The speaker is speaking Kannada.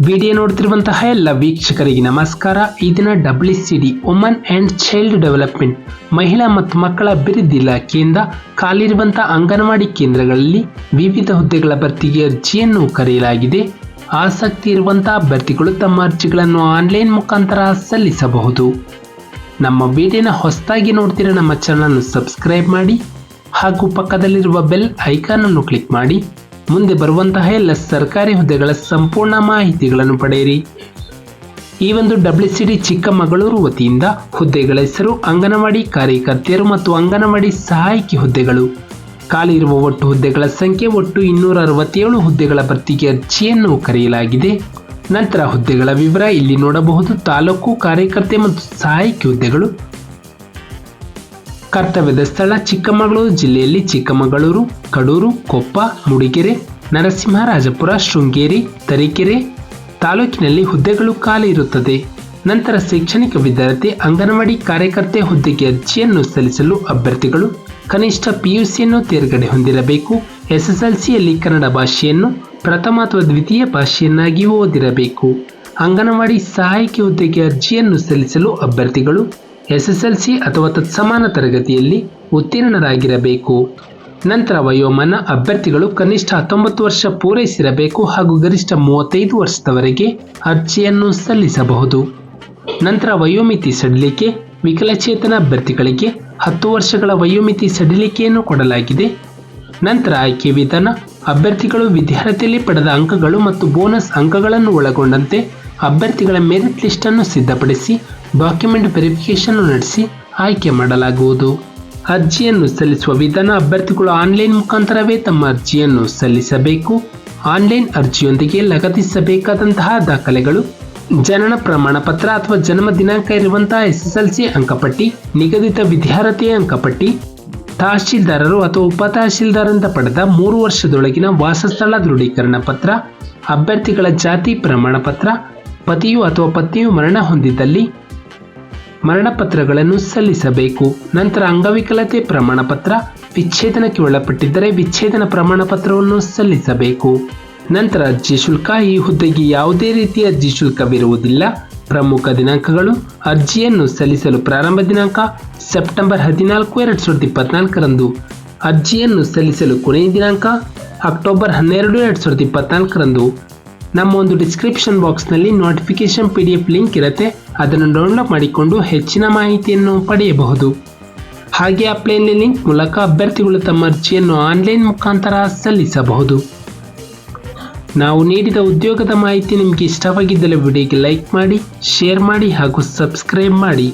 ವಿಡಿಯೋ ನೋಡ್ತಿರುವಂತಹ ಎಲ್ಲ ವೀಕ್ಷಕರಿಗೆ ನಮಸ್ಕಾರ. ಈ ದಿನ WCD woman and child development ಮಹಿಳಾ ಮತ್ತು ಮಕ್ಕಳ ಅಭಿವೃದ್ಧಿ ಇಲಾಖೆಯಿಂದ ಖಾಲಿರುವಂತಹ ಅಂಗನವಾಡಿ ಕೇಂದ್ರಗಳಲ್ಲಿ ವಿವಿಧ ಹುದ್ದೆಗಳ ಭರ್ತಿಗೆ ಅರ್ಜಿಯನ್ನು ಕರೆಯಲಾಗಿದೆ. ಆಸಕ್ತಿ ಇರುವಂತಹ ಅಭ್ಯರ್ಥಿಗಳು ತಮ್ಮ ಅರ್ಜಿಗಳನ್ನು ಆನ್ಲೈನ್ ಮುಖಾಂತರ ಸಲ್ಲಿಸಬಹುದು. ನಮ್ಮ ವಿಡಿಯೋನ ಹೊಸದಾಗಿ ನೋಡ್ತಿರೋ ನಮ್ಮ ಚಾನಲ್ ಸಬ್ಸ್ಕ್ರೈಬ್ ಮಾಡಿ ಹಾಗೂ ಪಕ್ಕದಲ್ಲಿರುವ ಬೆಲ್ ಐಕಾನ್ ಅನ್ನು ಕ್ಲಿಕ್ ಮಾಡಿ ಮುಂದೆ ಬರುವಂತಹ ಎಲ್ಲ ಸರ್ಕಾರಿ ಹುದ್ದೆಗಳ ಸಂಪೂರ್ಣ ಮಾಹಿತಿಗಳನ್ನು ಪಡೆಯಿರಿ. ಈ ಒಂದು WCD ಚಿಕ್ಕಮಗಳೂರು ವತಿಯಿಂದ ಹುದ್ದೆಗಳ ಹೆಸರು ಅಂಗನವಾಡಿ ಕಾರ್ಯಕರ್ತೆಯರು ಮತ್ತು ಅಂಗನವಾಡಿ ಸಹಾಯಕಿ ಹುದ್ದೆಗಳು. ಖಾಲಿ ಇರುವ ಒಟ್ಟು ಹುದ್ದೆಗಳ ಸಂಖ್ಯೆ ಒಟ್ಟು 267 ಹುದ್ದೆಗಳ ಭರ್ತಿಗೆ ಅರ್ಜಿಯನ್ನು ಕರೆಯಲಾಗಿದೆ. ನಂತರ ಹುದ್ದೆಗಳ ವಿವರ ಇಲ್ಲಿ ನೋಡಬಹುದು. ತಾಲೂಕು ಕಾರ್ಯಕರ್ತೆ ಮತ್ತು ಸಹಾಯಕಿ ಹುದ್ದೆಗಳು. ಕರ್ತವ್ಯದ ಸ್ಥಳ ಚಿಕ್ಕಮಗಳೂರು ಜಿಲ್ಲೆಯಲ್ಲಿ ಚಿಕ್ಕಮಗಳೂರು, ಕಡೂರು, ಕೊಪ್ಪ, ಮೂಡಿಗೆರೆ, ನರಸಿಂಹರಾಜಪುರ, ಶೃಂಗೇರಿ, ತರೀಕೆರೆ ತಾಲೂಕಿನಲ್ಲಿ ಹುದ್ದೆಗಳು ಖಾಲಿ ಇರುತ್ತದೆ. ನಂತರ ಶೈಕ್ಷಣಿಕ ವಿದ್ಯಾರ್ಥಿ ಅಂಗನವಾಡಿ ಕಾರ್ಯಕರ್ತೆ ಹುದ್ದೆಗೆ ಅರ್ಜಿಯನ್ನು ಸಲ್ಲಿಸಲು ಅಭ್ಯರ್ಥಿಗಳು ಕನಿಷ್ಠ PUCಯನ್ನು ತೇರ್ಗಡೆ ಹೊಂದಿರಬೇಕು. SSLCಯಲ್ಲಿ ಕನ್ನಡ ಭಾಷೆಯನ್ನು ಪ್ರಥಮ ಅಥವಾ ದ್ವಿತೀಯ ಭಾಷೆಯನ್ನಾಗಿ ಓದಿರಬೇಕು. ಅಂಗನವಾಡಿ ಸಹಾಯಕಿ ಹುದ್ದೆಗೆ ಅರ್ಜಿಯನ್ನು ಸಲ್ಲಿಸಲು ಅಭ್ಯರ್ಥಿಗಳು SSLC ಅಥವಾ ತತ್ಸಮಾನ ತರಗತಿಯಲ್ಲಿ ಉತ್ತೀರ್ಣರಾಗಿರಬೇಕು. ನಂತರ ವಯೋಮಾನ ಅಭ್ಯರ್ಥಿಗಳು ಕನಿಷ್ಠ 19 ವರ್ಷ ಪೂರೈಸಿರಬೇಕು ಹಾಗೂ ಗರಿಷ್ಠ 35 ವರ್ಷದವರೆಗೆ ಅರ್ಜಿಯನ್ನು ಸಲ್ಲಿಸಬಹುದು. ನಂತರ ವಯೋಮಿತಿ ಸಡಿಲಿಕೆ ವಿಕಲಚೇತನ ಅಭ್ಯರ್ಥಿಗಳಿಗೆ 10 ವರ್ಷಗಳ ವಯೋಮಿತಿ ಸಡಿಲಿಕೆಯನ್ನು ಕೊಡಲಾಗಿದೆ. ನಂತರ ಆಯ್ಕೆ ವಿಧಾನ ಅಭ್ಯರ್ಥಿಗಳು ವಿದ್ಯಾರ್ಥಿಯಲ್ಲಿ ಪಡೆದ ಅಂಕಗಳು ಮತ್ತು ಬೋನಸ್ ಅಂಕಗಳನ್ನು ಒಳಗೊಂಡಂತೆ ಅಭ್ಯರ್ಥಿಗಳ ಮೆರಿಟ್ ಲಿಸ್ಟ್ ಅನ್ನು ಸಿದ್ಧಪಡಿಸಿ ಡಾಕ್ಯುಮೆಂಟ್ ವೆರಿಫಿಕೇಶನ್ ನಡೆಸಿ ಆಯ್ಕೆ ಮಾಡಲಾಗುವುದು. ಅರ್ಜಿಯನ್ನು ಸಲ್ಲಿಸುವ ವಿಧಾನ ಅಭ್ಯರ್ಥಿಗಳು ಆನ್ಲೈನ್ ಮುಖಾಂತರವೇ ತಮ್ಮ ಅರ್ಜಿಯನ್ನು ಸಲ್ಲಿಸಬೇಕು. ಆನ್ಲೈನ್ ಅರ್ಜಿಯೊಂದಿಗೆ ಲಗತ್ತಿಸಬೇಕಾದಂತಹ ದಾಖಲೆಗಳು ಜನನ ಪ್ರಮಾಣ ಪತ್ರ ಅಥವಾ ಜನ್ಮ ದಿನಾಂಕ ಇರುವಂತಹ SSLC ಅಂಕಪಟ್ಟಿ, ನಿಗದಿತ ವಿದ್ಯಾರ್ಹತೆಯ ಅಂಕಪಟ್ಟಿ, ತಹಶೀಲ್ದಾರರು ಅಥವಾ ಉಪ ತಹಶೀಲ್ದಾರರಿಂದ ಪಡೆದ 3 ವರ್ಷದೊಳಗಿನ ವಾಸಸ್ಥಳ ದೃಢೀಕರಣ ಪತ್ರ, ಅಭ್ಯರ್ಥಿಗಳ ಜಾತಿ ಪ್ರಮಾಣ ಪತ್ರ, ಪತಿಯು ಅಥವಾ ಪತ್ನಿಯು ಮರಣ ಹೊಂದಿದ್ದಲ್ಲಿ ಮರಣಪತ್ರಗಳನ್ನು ಸಲ್ಲಿಸಬೇಕು. ನಂತರ ಅಂಗವಿಕಲತೆ ಪ್ರಮಾಣ ಪತ್ರ, ವಿಚ್ಛೇದನಕ್ಕೆ ಒಳಪಟ್ಟಿದ್ದರೆ ವಿಚ್ಛೇದನ ಪ್ರಮಾಣ ಪತ್ರವನ್ನು ಸಲ್ಲಿಸಬೇಕು. ನಂತರ ಅರ್ಜಿ ಶುಲ್ಕ. ಈ ಹುದ್ದೆಗೆ ಯಾವುದೇ ರೀತಿಯ ಅರ್ಜಿ ಶುಲ್ಕವಿರುವುದಿಲ್ಲ. ಪ್ರಮುಖ ದಿನಾಂಕಗಳು ಅರ್ಜಿಯನ್ನು ಸಲ್ಲಿಸಲು ಪ್ರಾರಂಭ ದಿನಾಂಕ ಸೆಪ್ಟೆಂಬರ್ 14, 2024ರಂದು. ಅರ್ಜಿಯನ್ನು ಸಲ್ಲಿಸಲು ಕೊನೆಯ ದಿನಾಂಕ ಅಕ್ಟೋಬರ್ 12, 2024ರಂದು. ನಮ್ಮ ಒಂದು ಡಿಸ್ಕ್ರಿಪ್ಷನ್ ಬಾಕ್ಸ್ನಲ್ಲಿ ನೋಟಿಫಿಕೇಶನ್ PDF ಲಿಂಕ್ ಇರುತ್ತೆ, ಅದನ್ನು ಡೌನ್ಲೋಡ್ ಮಾಡಿಕೊಂಡು ಹೆಚ್ಚಿನ ಮಾಹಿತಿಯನ್ನು ಪಡೆಯಬಹುದು. ಹಾಗೆ ಅಪ್ಲೈನ್ ಲಿಂಕ್ ಮೂಲಕ ಅಭ್ಯರ್ಥಿಗಳು ತಮ್ಮ ಅರ್ಜಿಯನ್ನು ಆನ್ಲೈನ್ ಮುಖಾಂತರ ಸಲ್ಲಿಸಬಹುದು. ನಾವು ನೀಡಿದ ಉದ್ಯೋಗದ ಮಾಹಿತಿ ನಿಮಗೆ ಇಷ್ಟವಾಗಿದ್ದಲ್ಲಿ ವಿಡಿಯೋಗೆ ಲೈಕ್ ಮಾಡಿ, ಶೇರ್ ಮಾಡಿ ಹಾಗೂ ಸಬ್ಸ್ಕ್ರೈಬ್ ಮಾಡಿ.